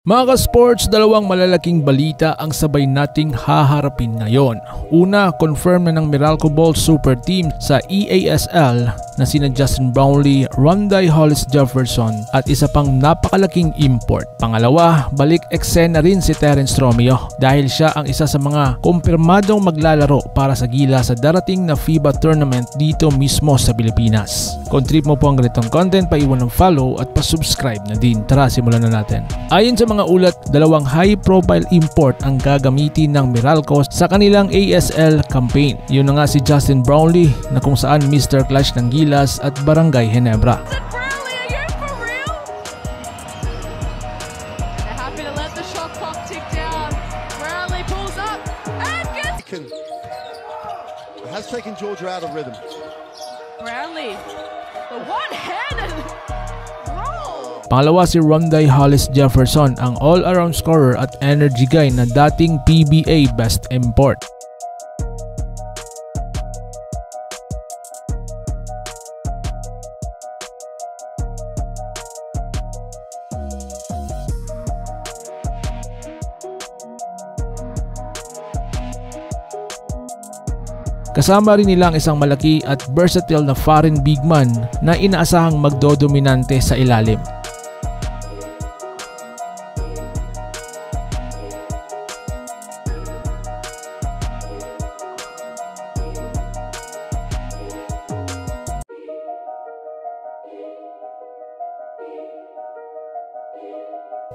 Mga ka-sports, dalawang malalaking balita ang sabay nating haharapin ngayon. Una, confirm na ng Meralco Bolts Super Team sa EASL na sina Justin Brownlee, Ronday Hollis Jefferson at isa pang napakalaking import. Pangalawa, balik eksena rin si Terence Romeo dahil siya ang isa sa mga kumpirmadong maglalaro para sa Gilas sa darating na FIBA tournament dito mismo sa Pilipinas. Kung trip mo po ang ganitong content, paiwan ng follow at pa-subscribe na din. Tara, simulan na natin. Ayon sa mga ulat, dalawang high-profile import ang gagamitin ng Meralco sa kanilang ASL campaign. Yun na nga si Justin Brownlee na kung saan Mr. Clutch ng Gilas at Barangay Ginebra. Has taken Georgia out of rhythm. Brownlee, the one-handed roll. Pangalawa si Ronday Hollis Jefferson, ang all-around scorer at energy guy na dating PBA Best Import. Kasama rin nila ang isang malaki at versatile na foreign big man na inaasahang magdodominante sa ilalim.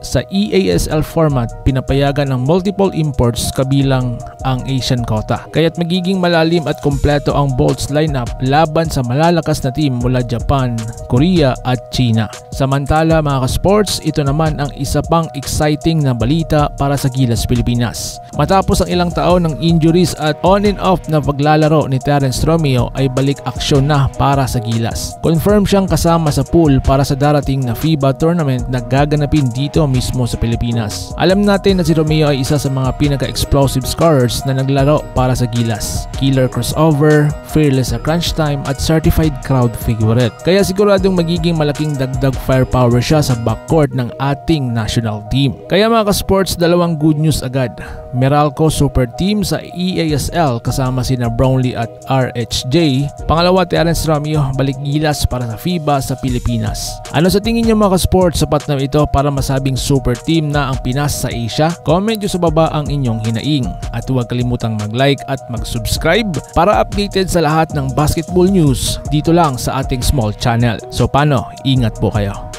Sa EASL format, pinapayagan ng multiple imports kabilang ang Asian quota. Kaya't magiging malalim at kompleto ang Bolts lineup laban sa malalakas na team mula Japan, Korea at China. Samantala mga ka-sports, ito naman ang isa pang exciting na balita para sa Gilas Pilipinas. Matapos ang ilang taon ng injuries at on and off na paglalaro ni Terence Romeo ay balik aksyon na para sa Gilas. Confirm siyang kasama sa pool para sa darating na FIBA tournament na gaganapin dito mismo sa Pilipinas. Alam natin na si Romeo ay isa sa mga pinaka-explosive scorers na naglaro para sa Gilas. Killer crossover, fearless sa crunch time at certified crowd favorite. Kaya siguradong magiging malaking dagdag firepower siya sa backcourt ng ating national team. Kaya mga ka-sports, dalawang good news agad. Meralco Super Team sa EASL kasama sina Brownlee at RHJ. Pangalawa, Terence Romeo balik Gilas para sa FIBA sa Pilipinas. Ano sa tingin niyo mga ka-sports, sapat na ito para masabing super team na ang Pinas sa Asia? Comment nyo sa baba ang inyong hinaing. At huwag kalimutang mag-like at mag-subscribe para updated sa lahat ng basketball news dito lang sa ating small channel. So paano? Ingat po kayo.